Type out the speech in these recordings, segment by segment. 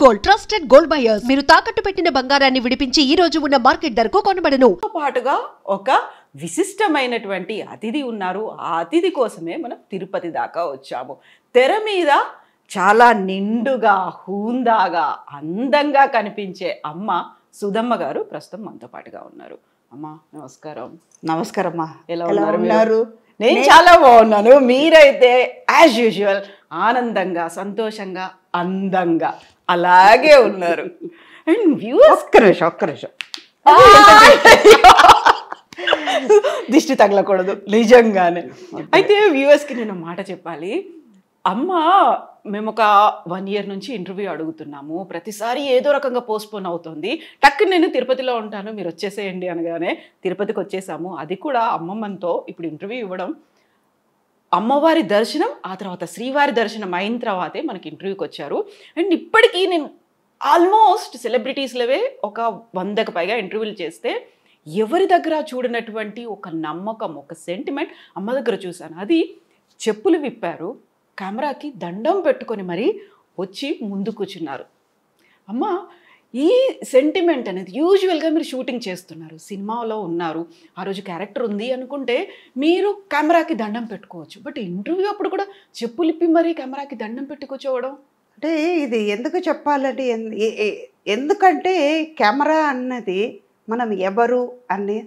Gold trusted gold buyers మీరు తాకట్టు పెట్టిన బంగారాన్ని విడిపించి ఈ రోజు ఉన్న మార్కెట్ ధరకు కొనబడను. పాటుగా ఒక విశిష్టమైనటువంటి అతిథి ఉన్నారు. ఆ అతిథి కోసమే మనం తిరుపతి దాకా వచ్చాము. తెర మీద చాలా నిండుగా హూందాగా అందంగా కనిపించే అమ్మ సుధమ్మ గారు ప్రస్తుతం మనతో పాటుగా ఉన్నారు. అమ్మ నమస్కారం. నమస్కారం అమ్మా. ఎలా ఉన్నారు? నేను చాలా బాగున్నాను. మీరైతే యాజ్ యూజువల్ ఆనందంగా సంతోషంగా అందంగా అలాగే ఉన్నారు. అండ్ వ్యూవర్స్ ఒక్క నిమిషం దిష్టి తగలకూడదు నిజంగానే. అయితే వ్యూవర్స్కి నేను మాట చెప్పాలి. అమ్మ మేము ఒక 1 year నుంచి ఇంటర్వ్యూ అడుగుతున్నాము. ప్రతిసారి ఏదో రకంగా పోస్ట్పోన్ అవుతుంది. టక్కున నేను తిరుపతిలో ఉంటాను, మీరు వచ్చేసేయండి అనగానే తిరుపతికి వచ్చేసాము. అది కూడా అమ్మమ్మతో ఇప్పుడు ఇంటర్వ్యూ ఇవ్వడం, అమ్మవారి దర్శనం, ఆ తర్వాత శ్రీవారి దర్శనం అయిన తర్వాతే మనకి ఇంటర్వ్యూకి వచ్చారు. అండ్ ఇప్పటికీ నేను ఆల్మోస్ట్ సెలబ్రిటీస్లవే ఒక 100కి పైగా ఇంటర్వ్యూలు చేస్తే ఎవరి దగ్గర చూడనటువంటి ఒక నమ్మకం, ఒక సెంటిమెంట్ అమ్మ దగ్గర చూశాను. అది చెప్పులు విప్పారు, కెమెరాకి దండం పెట్టుకొని మరీ వచ్చి ముందు కూర్చున్నారు. అమ్మ ఈ సెంటిమెంట్ అనేది యూజువల్గా మీరు షూటింగ్ చేస్తున్నారు, సినిమాలో ఉన్నారు, ఆ రోజు క్యారెక్టర్ ఉంది అనుకుంటే మీరు కెమెరాకి దండం పెట్టుకోవచ్చు. బట్ ఇంటర్వ్యూ అప్పుడు కూడా చెప్పులిప్పి మరీ కెమెరాకి దండం పెట్టి కూర్చోవడం అంటే ఇది ఎందుకు చెప్పాలంటే ఎందుకంటే కెమెరా అన్నది మనం ఎవరు అని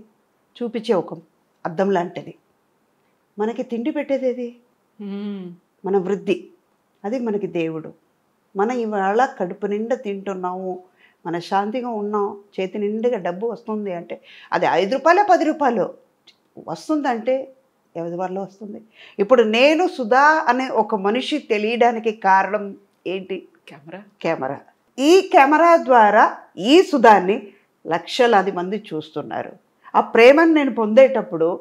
చూపించే ఒక అద్దం లాంటిది. మనకి తిండి పెట్టేది అది మన వృద్ధి, అది మనకి దేవుడు. మనం ఇవాళ కడుపు నిండా తింటున్నాము, మన శాంతిగా ఉన్నాం, చేతి నిండుగా డబ్బు వస్తుంది అంటే అది 5 రూపాయలు 10 రూపాయలు వస్తుందంటే ఎవరి వల్ల వస్తుంది. ఇప్పుడు నేను సుధా అనే ఒక మనిషి తెలియడానికి కారణం ఏంటి? కెమెరా. ఈ కెమెరా ద్వారా ఈ సుధాన్ని లక్షలాది మంది చూస్తున్నారు. ఆ ప్రేమను నేను పొందేటప్పుడు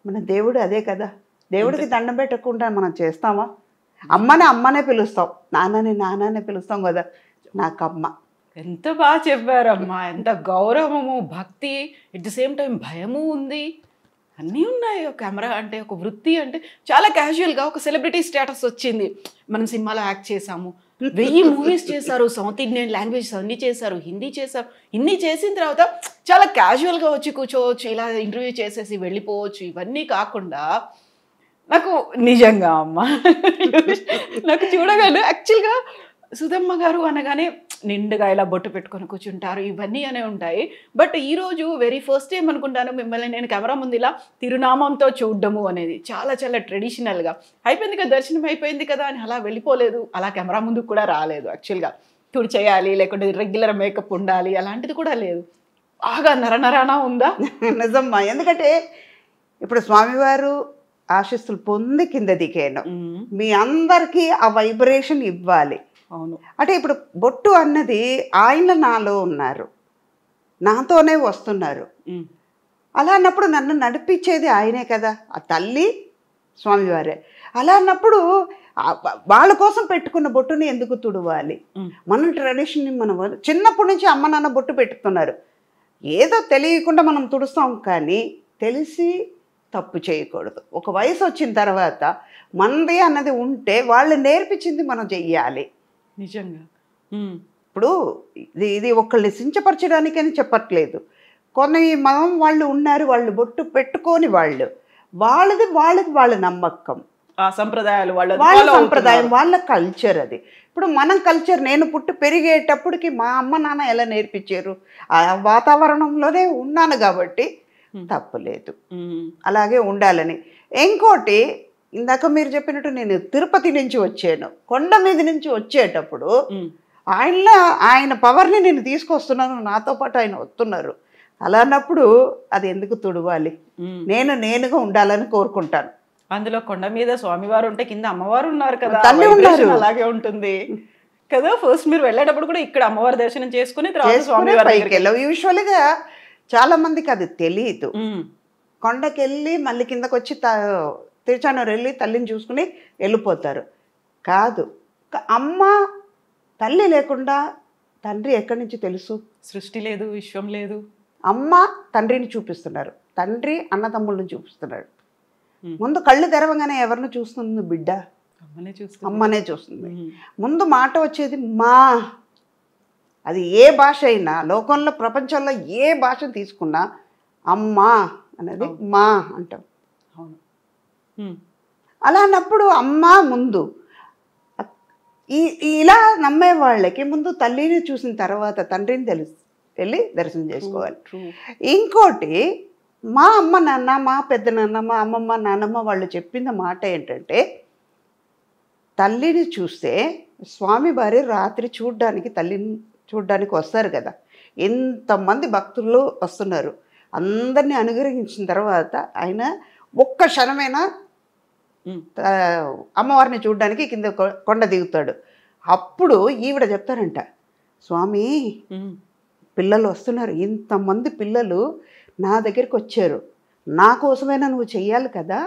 మన దేవుడు అదే కదా. దేవుడికి దండం పెట్టకుండా మనం చేస్తామా? అమ్మనే పిలుస్తాం, నాన్ననే పిలుస్తాం కదా. నాకమ్మ. ఎంత బాగా చెప్పారమ్మా. ఎంత గౌరవము, భక్తి, ఎట్ ది సేమ్ టైం భయము ఉంది, అన్నీ ఉన్నాయి. ఒక కెమెరా అంటే, ఒక వృత్తి అంటే చాలా క్యాజువల్గా ఒక సెలబ్రిటీ స్టేటస్ వచ్చింది. మనం సినిమాలో యాక్ట్ చేసాము, 1000 మూవీస్ చేశారు, సౌత్ ఇండియన్ లాంగ్వేజెస్ అన్నీ చేశారు, హిందీ చేశారు. ఇన్ని చేసిన తర్వాత చాలా క్యాజువల్గా వచ్చి కూర్చోవచ్చు, ఇలా ఇంటర్వ్యూ చేసేసి వెళ్ళిపోవచ్చు. ఇవన్నీ కాకుండా నాకు నిజంగా అమ్మ నాకు చూడగానే యాక్చువల్గా సుధమ్మ గారు అనగానే నిండుగా ఇలా బొట్టు పెట్టుకొని కూర్చుంటారు, ఇవన్నీ అనే ఉంటాయి. బట్ ఈరోజు వెరీ ఫస్ట్ టైం అనుకుంటాను మిమ్మల్ని నేను కెమెరా ముందు ఇలా తిరునామంతో చూడడము అనేది. చాలా చాలా ట్రెడిషనల్గా అయిపోయింది కదా, దర్శనం అయిపోయింది కదా అని అలా వెళ్ళిపోలేదు, అలా కెమెరా ముందుకు కూడా రాలేదు. యాక్చువల్గా తుడి చేయాలి, లేకుంటే రెగ్యులర్ మేకప్ ఉండాలి, అలాంటిది కూడా లేదు. బాగా నరనరానా ఉందా? నిజమ్మా. ఎందుకంటే ఇప్పుడు స్వామివారు ఆశీస్సులు పొంది కింద దిగాను, మీ అందరికీ ఆ వైబ్రేషన్ ఇవ్వాలి. అవును. అంటే ఇప్పుడు బొట్టు అన్నది ఆయన నాలో ఉన్నారు, నాతోనే వస్తున్నారు. అలా అన్నప్పుడు నన్ను నడిపించేది ఆయనే కదా, ఆ తల్లి స్వామివారే. అలా అన్నప్పుడు వాళ్ళ కోసం పెట్టుకున్న బొట్టుని ఎందుకు తుడవాలి? మన ట్రెడిషన్ని మనం చిన్నప్పటి నుంచి అమ్మ నాన్న బొట్టు పెట్టుతున్నారు, ఏదో తెలియకుండా మనం తుడుస్తాం. కానీ తెలిసి తప్పు చేయకూడదు. ఒక వయసు వచ్చిన తర్వాత మనది అన్నది ఉంటే వాళ్ళు నేర్పించింది మనం చెయ్యాలి. నిజంగా. ఇప్పుడు ఇది ఒకళ్ళని సించపరచడానికని చెప్పట్లేదు. కొన్ని మనం వాళ్ళు ఉన్నారు, వాళ్ళు బొట్టు పెట్టుకొని వాళ్ళది వాళ్ళ నమ్మకం, ఆ సంప్రదాయాలు వాళ్ళ సంప్రదాయం, వాళ్ళ కల్చర్ అది. ఇప్పుడు మనం కల్చర్, నేను పుట్టి పెరిగేటప్పటికి మా అమ్మ నాన్న ఎలా నేర్పించారు, ఆ వాతావరణంలోనే ఉన్నాను కాబట్టి తప్పులేదు, అలాగే ఉండాలని. ఇంకోటి ఇందాక మీరు చెప్పినట్టు నేను తిరుపతి నుంచి వచ్చాను, కొండ మీద నుంచి వచ్చేటప్పుడు ఆయన పవర్ని నేను తీసుకొస్తున్నాను, నాతో పాటు ఆయన వస్తున్నారు. అలా అన్నప్పుడు అది ఎందుకు తుడవాలి? నేనుగా ఉండాలని కోరుకుంటాను. అందులో కొండ మీద స్వామివారు ఉంటే కింద అమ్మవారు ఉన్నారు కదా, తల్లి ఉన్నారు, అలాగే ఉంటుంది కదా. ఫస్ట్ మీరు వెళ్ళేటప్పుడు కూడా ఇక్కడ అమ్మవారి దర్శనం చేసుకుని తర్వాత స్వామివారి పైకి వెళ్ళావు. యూజువల్గా చాలా మందికి అది తెలియదు. కొండకి వెళ్ళి మళ్ళీ కిందకు వచ్చి తిరుచానూరు వెళ్ళి తల్లిని చూసుకుని వెళ్ళిపోతారు. కాదు, అమ్మ తల్లి లేకుండా తండ్రి ఎక్కడి నుంచి తెలుసు? సృష్టి లేదు, విశ్వం లేదు. అమ్మ తండ్రిని చూపిస్తున్నారు, తండ్రి అన్నదమ్ముళ్ళని చూపిస్తున్నాడు. ముందు కళ్ళు తెరవగానే ఎవరిని చూస్తుంది? బిడ్డ. అమ్మనే చూస్తుంది. ముందు మాట వచ్చేది మా. అది ఏ భాష అయినా లోకంలో ప్రపంచంలో ఏ భాషను తీసుకున్నా అమ్మా అనేది మా అంటాం. అలా అన్నప్పుడు అమ్మ ముందు ఇలా నమ్మే వాళ్ళకి ముందు తల్లిని చూసిన తర్వాత తండ్రిని వెళ్ళి దర్శనం చేసుకోవాలి. ఇంకోటి మా అమ్మ నాన్న, మా పెద్ద నాన్న, మా అమ్మమ్మ నాన్నమ్మ వాళ్ళు చెప్పిన మాట ఏంటంటే తల్లిని చూస్తే స్వామి వారి రాత్రి తల్లిని చూడ్డానికి వస్తారు కదా. ఎంతమంది భక్తులు వస్తున్నారు, అందరినీ అనుగ్రహించిన తర్వాత ఆయన ఒక్క క్షణమైనా అమ్మవారిని చూడ్డానికి కింద కొండ దిగుతాడు. అప్పుడు ఈవిడ చెప్తారంట, స్వామి పిల్లలు వస్తున్నారు, ఇంతమంది పిల్లలు నా దగ్గరికి వచ్చారు, నా కోసమైనా నువ్వు చెయ్యాలి కదా,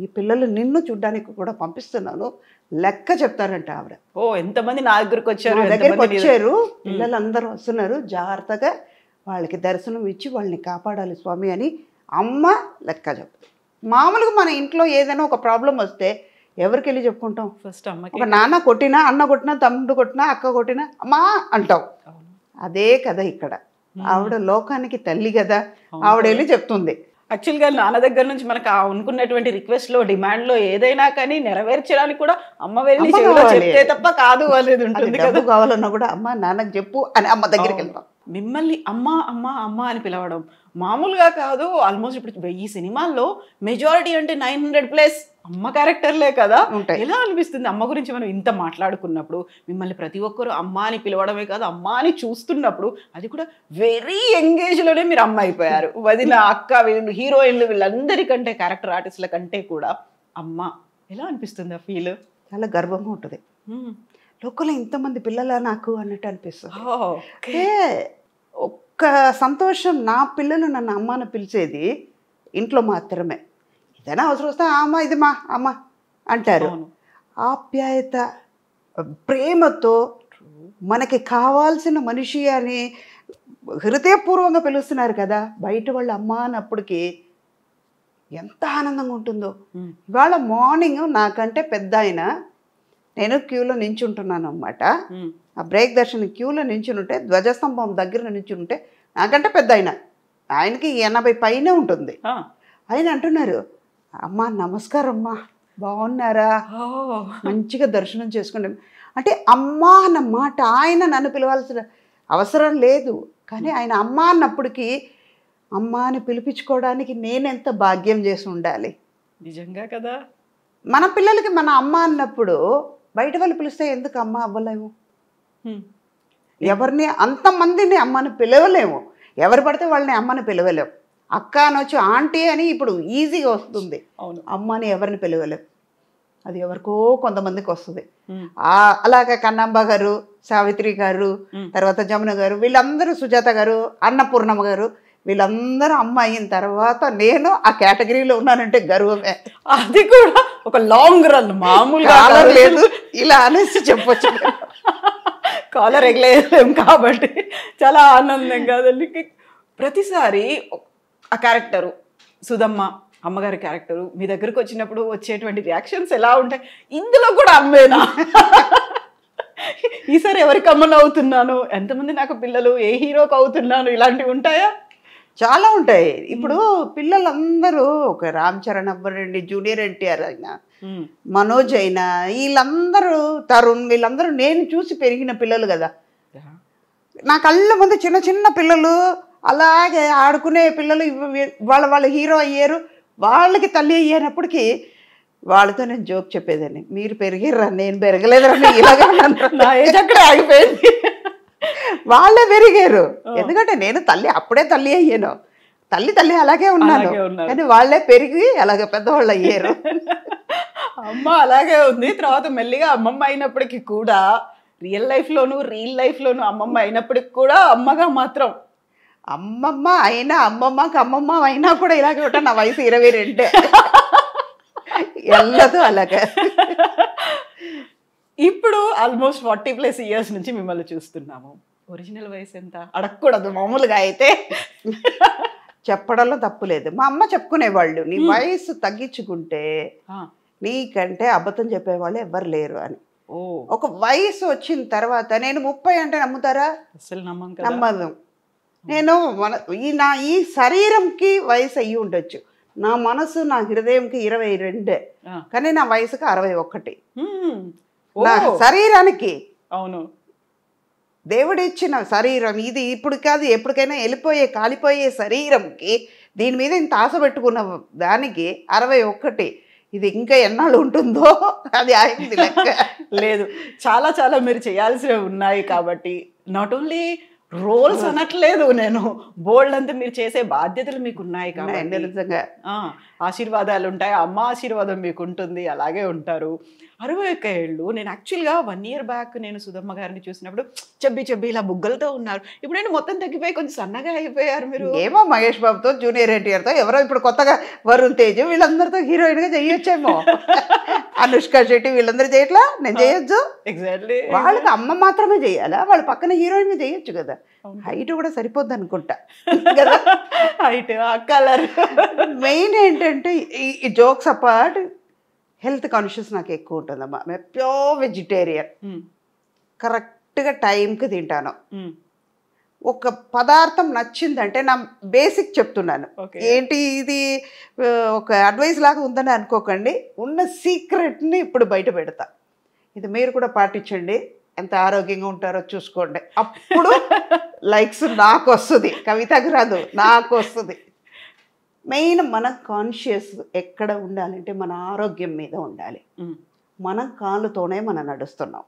ఈ పిల్లలు నిన్ను చూడ్డానికి కూడా పంపిస్తున్నాను లెక్క చెప్తారంట ఆవిడ. ఎంతమంది నా దగ్గరికి వచ్చారు, పిల్లలందరూ వస్తున్నారు, జాగ్రత్తగా వాళ్ళకి దర్శనం ఇచ్చి వాళ్ళని కాపాడాలి స్వామి అని అమ్మ లెక్క చెప్తారు. మామూలుగా మన ఇంట్లో ఏదైనా ఒక ప్రాబ్లం వస్తే ఎవరికి వెళ్ళి చెప్పుకుంటాం? ఫస్ట్ అమ్మకి. ఒక నాన్న కొట్టినా, అన్న కొట్టినా, తమ్ముడు కొట్టినా, అక్క కొట్టినా అమ్మా అంటాం. అదే కదా ఇక్కడ. ఆవిడ లోకానికి తల్లి కదా, ఆవిడ వెళ్ళి చెప్తుంది. యాక్చువల్గా నాన్న దగ్గర నుంచి మనకు అనుకున్నటువంటి రిక్వెస్ట్ లో, డిమాండ్ లో ఏదైనా కానీ నెరవేర్చడానికి కూడా అమ్మ వెళ్ళి చెప్తే తప్ప కాదు అనేది ఉంటుంది కదా. కావాలన్నా కూడా అమ్మ నాన్నకు చెప్పు అని అమ్మ దగ్గరికి వెళ్తాం. మిమ్మల్ని అమ్మ అమ్మ అమ్మ అని పిలవడం మామూలుగా కాదు. ఆల్మోస్ట్ ఇప్పుడు ఈ సినిమాల్లో మెజారిటీ అంటే 900+ అమ్మ క్యారెక్టర్లే కదా. ఎలా అనిపిస్తుంది అమ్మ గురించి మనం ఇంత మాట్లాడుకున్నప్పుడు? మిమ్మల్ని ప్రతి ఒక్కరు అమ్మ అని పిలవడమే కాదు, అమ్మ అని చూస్తున్నప్పుడు అది కూడా వెరీ ఎంగేజ్ లోనే మీరు అమ్మ అయిపోయారు. వదిన, అక్క, వీళ్ళు హీరోయిన్లు వీళ్ళందరికంటే, క్యారెక్టర్ ఆర్టిస్టుల కంటే కూడా అమ్మ. ఎలా అనిపిస్తుంది ఆ ఫీల్? చాలా గర్వంగా ఉంటుంది. లోకంలో ఇంతమంది పిల్లలా నాకు అన్నట్టు అనిపిస్తుంది. ఒక్క సంతోషం, నా పిల్లలు నన్ను అమ్మని పిలిచేది ఇంట్లో మాత్రమే. ఏదైనా అవసరం వస్తే అమ్మ ఇది మా అమ్మ అంటారు. ఆప్యాయత, ప్రేమతో మనకి కావాల్సిన మనిషి అని హృదయపూర్వంగా పిలుస్తున్నారు కదా. బయట వాళ్ళు అమ్మ అన్నప్పటికీ ఎంత ఆనందంగా ఉంటుందో. ఇవాళ మార్నింగ్ నాకంటే పెద్ద ఆయన, నేను క్యూలో నించుంటున్నాను అన్నమాట. ఆ బ్రేక్ దర్శనం క్యూలో నించునుంటే, ధ్వజస్తంభం దగ్గర నించుంటే నాకంటే పెద్ద ఆయనకి 80 పైనే ఉంటుంది. ఆయన అంటున్నారు, అమ్మా నమస్కారం అమ్మా, బాగున్నారా, మంచిగా దర్శనం చేసుకోండి అంటే. అమ్మ అన్న మాట ఆయన నన్ను పిలవాల్సిన అవసరం లేదు, కానీ ఆయన అమ్మ అన్నప్పటికీ అమ్మ అని పిలిపించుకోవడానికి నేనెంత భాగ్యం చేసి ఉండాలి. నిజంగా కదా. మన పిల్లలకి మన అమ్మ అన్నప్పుడు బయట వాళ్ళు పిలిస్తే ఎందుకు అమ్మ అవ్వలేము? ఎవరిని అంతమందిని అమ్మని పిలవలేము. ఎవరు పడితే వాళ్ళని అమ్మని పిలవలేము. అక్క అనొచ్చు, ఆంటీ అని ఇప్పుడు ఈజీగా వస్తుంది. అమ్మని ఎవరిని పిలవలేము. అది ఎవరికో కొంతమందికి వస్తుంది. అలాగే కన్నమ్మ గారు, సావిత్రి గారు, తర్వాత జమున గారు, వీళ్ళందరూ, సుజాత గారు, అన్నపూర్ణమ్మ గారు, వీళ్ళందరూ అమ్మ అయిన తర్వాత నేను ఆ కేటగిరీలో ఉన్నానంటే గర్వమే. అది కూడా ఒక లాంగ్ రన్, మామూలుగా లేదు ఇలా అనేసి చెప్పొచ్చు. కాలర్ ఎగలేం కాబట్టి చాలా ఆనందం కాదండి. ప్రతిసారి ఆ క్యారెక్టరు సుధమ్మ, అమ్మగారి క్యారెక్టరు మీ దగ్గరకు వచ్చినప్పుడు వచ్చేటువంటి రియాక్షన్స్ ఎలా ఉంటాయి? ఇందులో కూడా అమ్మేనా? ఈసారి ఎవరికి అమ్మను అవుతున్నాను, ఎంతమంది నాకు పిల్లలు, ఏ హీరోకి అవుతున్నాను, ఇలాంటివి ఉంటాయా? చాలా ఉంటాయి. ఇప్పుడు పిల్లలందరూ ఒక రామ్ చరణ్ అవ్వరండి, జూనియర్ ఎన్టీఆర్ అయినా, మనోజ్ అయినా, వీళ్ళందరూ, తరుణ్, వీళ్ళందరూ నేను చూసి పెరిగిన పిల్లలు కదా. నా కళ్ళ ముందు చిన్న చిన్న పిల్లలు అలాగే ఆడుకునే పిల్లలు వాళ్ళ హీరో అయ్యారు, వాళ్ళకి తల్లి అయ్యేటప్పటికి వాళ్ళతో నేను జోక్ చెప్పేదాన్ని, మీరు పెరిగిర్రా నేను పెరగలేదురా, ఇలాగే నా ఏజ్ అక్కడే ఆగిపోయింది. వాళ్ళే పెరిగారు, ఎందుకంటే నేను అప్పుడే తల్లి అయ్యాను. తల్లి అలాగే ఉన్నాను, కానీ వాళ్ళే పెరిగి అలాగే పెద్దవాళ్ళు అయ్యారు. అమ్మ అలాగే ఉంది. తర్వాత మెల్లిగా అమ్మమ్మ అయినప్పటికీ కూడా, రియల్ లైఫ్లోను అమ్మమ్మ అయినప్పటికి కూడా అమ్మగా మాత్రం అమ్మమ్మ అయినా, అమ్మమ్మకి అమ్మమ్మ అయినా కూడా ఇలాగే ఉంటా. నా వయసు 22 ఎల్లదు అలాగే. ఇప్పుడు ఆల్మోస్ట్ 40+ ఇయర్స్ నుంచి మిమ్మల్ని చూస్తున్నాము. ఒరిజినల్ వయసు ఎంత అడగకూడదు మామూలుగా అయితే, చెప్పడంలో తప్పు లేదు. మా అమ్మ చెప్పుకునేవాళ్ళు, నీ వయసు తగ్గించుకుంటే నీకంటే అబద్ధం చెప్పేవాళ్ళు ఎవ్వరు లేరు అని. ఓ ఒక వయసు వచ్చిన తర్వాత నేను 30 అంటే నమ్ముతారా? అసలు నమ్మం కదా. నమ్మదు. నేను ఈ శరీరంకి వయసు అయ్యి ఉండొచ్చు, నా మనసు నా హృదయంకి 22, కానీ నా వయసుకి 61. నా శరీరానికి అవును దేవుడిచ్చిన శరీరం ఇది, ఇప్పుడు కాదు ఎప్పటికైనా వెళ్ళిపోయే కాలిపోయే శరీరంకి దీని మీద ఇంత ఆశ పెట్టుకున్న దానికి 61. ఇది ఇంకా ఎన్నాళ్ళు ఉంటుందో అది ఆగింది లెక్క. లేదు, చాలా చాలా మీరు చేయాల్సినవి ఉన్నాయి కాబట్టి నాట్ ఓన్లీ రోల్స్ అనట్లేదు నేను, బోల్డ్ అంతా మీరు చేసే బాధ్యతలు మీకు ఉన్నాయి కాబట్టి నిజంగా ఆశీర్వాదాలు ఉంటాయి, అమ్మ ఆశీర్వాదం మీకు ఉంటుంది, అలాగే ఉంటారు. 61 ఏళ్ళు. నేను యాక్చువల్గా 1 year బ్యాక్ నేను సుధమ్మ గారిని చూసినప్పుడు చెబ్బి ఇలా బుగ్గలతో ఉన్నారు. ఇప్పుడు నేను మొత్తం తగ్గిపోయి కొంచెం సన్నగా అయిపోయారు మీరు. ఏమో మహేష్ బాబుతో, జూనియర్ ఎన్టీఆర్తో, ఎవరో ఇప్పుడు కొత్తగా వరుణ్ తేజ్ వీళ్ళందరితో హీరోయిన్గా చేయొచ్చేమో. అనుష్క శెట్టి వీళ్ళందరూ చేయట్లా, నేను చేయొచ్చు. ఎగ్జాక్ట్లీ. వాళ్ళకి అమ్మ మాత్రమే చేయాలా? వాళ్ళ పక్కన హీరోయిన్గా చేయొచ్చు కదా. హైట్ కూడా సరిపోద్ది అనుకుంటా కదా. Height, colour. మెయిన్ ఏంటంటే ఈ జోక్స్ అపార్ట్ హెల్త్ కాన్షియస్ నాకు ఎక్కువ ఉంటుందమ్మా. మేము ప్యూర్ వెజిటేరియన్, కరెక్ట్గా టైంకి తింటాను. ఒక పదార్థం నచ్చిందంటే నా బేసిక్ చెప్తున్నాను, ఏంటి ఇది ఒక అడ్వైస్ లాగా ఉందని అనుకోకండి, ఉన్న సీక్రెట్ని ఇప్పుడు బయట పెడతా. ఇది మీరు కూడా పాటించండి, ఎంత ఆరోగ్యంగా ఉంటారో చూసుకోండి. అప్పుడు లైక్స్ నాకు వస్తుంది, కవితకు రాదు, నాకు వస్తుంది. మెయిన్ మన కాన్షియస్ ఎక్కడ ఉండాలంటే మన ఆరోగ్యం మీద ఉండాలి. మన కాళ్ళతోనే మనం నడుస్తున్నాం,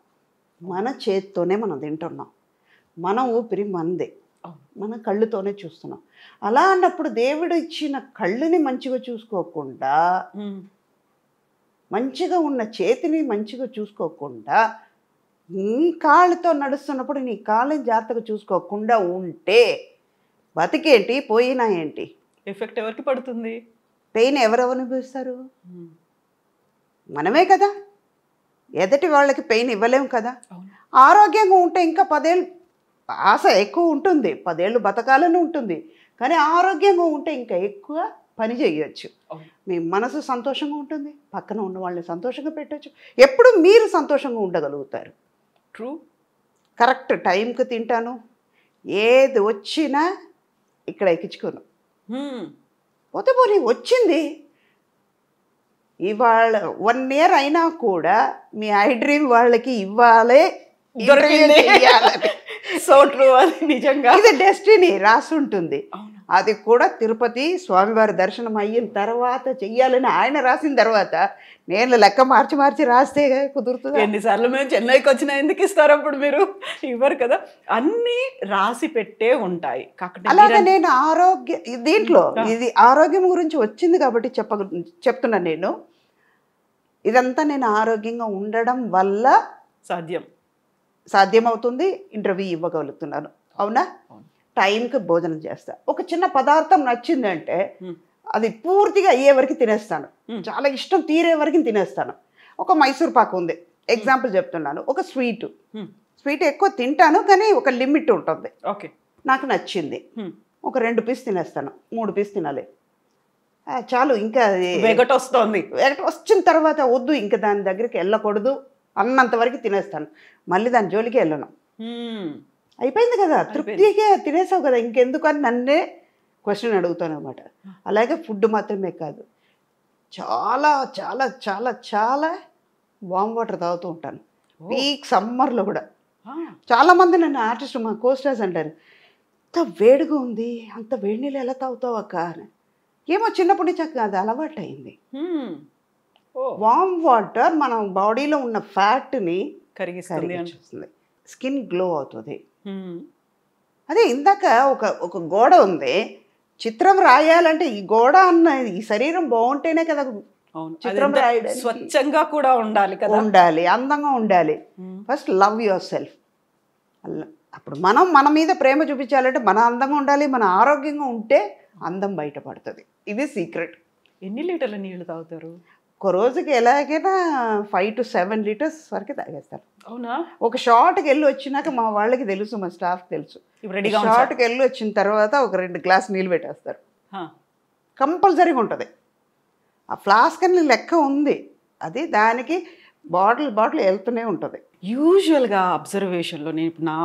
మన చేతితోనే మనం తింటున్నాం, మన ఊపిరి మనదే, మన కళ్ళుతోనే చూస్తున్నాం. అలా అన్నప్పుడు దేవుడు ఇచ్చిన కళ్ళుని మంచిగా చూసుకోకుండా, మంచిగా ఉన్న చేతిని మంచిగా చూసుకోకుండా, నీ కాళ్ళతో నడుస్తున్నప్పుడు నీ కాళ్ళని జాగ్రత్తగా చూసుకోకుండా ఉంటే బతికేంటి, పోయినా ఏంటి? ఎఫెక్ట్ ఎవరికి పడుతుంది? పెయిన్ ఎవరెవరు అనుభవిస్తారు? మనమే కదా. ఎదటి వాళ్ళకి పెయిన్ ఇవ్వలేము కదా. ఆరోగ్యంగా ఉంటే ఇంకా 10 ఏళ్ళు ఆశ ఎక్కువ ఉంటుంది, 10 ఏళ్ళు బతకాలని ఉంటుంది, కానీ ఆరోగ్యంగా ఉంటే ఇంకా ఎక్కువ పని చేయొచ్చు. మీ మనసు సంతోషంగా ఉంటుంది, పక్కన ఉన్న వాళ్ళని సంతోషంగా పెట్టచ్చు, ఎప్పుడు మీరు సంతోషంగా ఉండగలుగుతారు. ట్రూ. కరెక్ట్ టైంకి తింటాను, ఏది వచ్చినా ఇక్కడ ఎక్కించుకోను. పోతే పోనీ వచ్చింది. ఇవాళ 1 year అయినా కూడా మీ ఐ డ్రీమ్ వాళ్ళకి ఇవ్వాలి, సో ట్రూ. అది నిజంగా ఇది డెస్టినీ రాసి ఉంటుంది. అది కూడా తిరుపతి స్వామివారి దర్శనం అయిన తర్వాత చెయ్యాలని ఆయన రాసిన తర్వాత నేను లెక్క మార్చి రాస్తే కుదురుతుంది. ఎన్నిసార్లు మేము చెన్నైకి వచ్చినా ఎందుకు ఇస్తారు అప్పుడు? మీరు ఇవ్వరు కదా. అన్నీ రాసి పెట్టే ఉంటాయి. అలాగే నేను దీంట్లో ఇది ఆరోగ్యం గురించి వచ్చింది కాబట్టి చెప్తున్నాను. నేను ఇదంతా నేను ఆరోగ్యంగా ఉండడం వల్ల సాధ్యమవుతుంది, ఇంటర్వ్యూ ఇవ్వగలుగుతున్నాను. అవునా? టైంకి భోజనం చేస్తా. ఒక చిన్న పదార్థం నచ్చిందంటే అది పూర్తిగా అయ్యే వరకు తినేస్తాను, చాలా ఇష్టం తీరే వరకు తినేస్తాను. ఒక మైసూర్ పాకు ఉంది, ఎగ్జాంపుల్ చెప్తున్నాను. ఒక స్వీట్ ఎక్కువ తింటాను, కానీ ఒక లిమిట్ ఉంటుంది. ఓకే, నాకు నచ్చింది, ఒక 2 పీస్ తినేస్తాను, 3 పీస్ తినాలి చాలు. ఇంకా వెగట వస్తుంది. వెగట వచ్చిన తర్వాత వద్దు, ఇంకా దాని దగ్గరికి వెళ్ళకూడదు అన్నంత వరకు తినేస్తాను, మళ్ళీ దాని జోలికి వెళ్ళను. అయిపోయింది కదా, తృప్తిగా తినేసావు కదా, ఇంకెందుకు అని నన్నే క్వశ్చన్ అడుగుతాను అనమాట. అలాగే ఫుడ్ మాత్రమే కాదు, చాలా చాలా చాలా చాలా వామ్ వాటర్ తాగుతూ ఉంటాను. పీక్ సమ్మర్లో కూడా చాలామంది నన్ను ఆర్టిస్ట్, మా కోస్టర్స్ అంటారు, అంత వేడిగా ఉంది, అంత వేడి నీళ్ళు ఎలా తాగుతావు అక్క అని. ఏమో చిన్నప్పటి నుంచి అది అలవాటు అయింది. వామ్ వాటర్ మన బాడీలో ఉన్న ఫ్యాట్ని కరిగిస్తుంది, స్కిన్ గ్లో అవుతుంది. అదే ఇందాక ఒక గోడ ఉంది, చిత్రం రాయాలంటే ఈ గోడ అన్న ఈ శరీరం బాగుంటేనే కదా చిత్రం రాయడం. స్వచ్ఛంగా కూడా ఉండాలి కదా, ఉండాలి, అందంగా ఉండాలి. First love your self. అప్పుడు మన మీద ప్రేమ చూపించాలంటే మన అందంగా ఉండాలి, మన ఆరోగ్యంగా ఉంటే అందం బయటపడుతుంది. ఇది సీక్రెట్. ఎన్ని లీటర్ల నీళ్లు తాగుతారు? ఒక రోజుకి ఎలాగైనా 5 to 7 లీటర్స్ వరకు తాగేస్తారు. అవునా? ఒక షార్ట్కి వెళ్ళి వచ్చినాక మా వాళ్ళకి తెలుసు, మా స్టాఫ్కి తెలుసు, షార్ట్కి వెళ్ళి వచ్చిన తర్వాత ఒక 2 గ్లాస్ నీళ్ళు పెట్టేస్తారు, కంపల్సరీగా ఉంటుంది. ఆ ఫ్లాస్క్ అని లెక్క ఉంది, అది దానికి బాటిల్ వెళ్తూనే ఉంటుంది. యూజువల్గా అబ్జర్వేషన్లో నేను ఇప్పుడు నా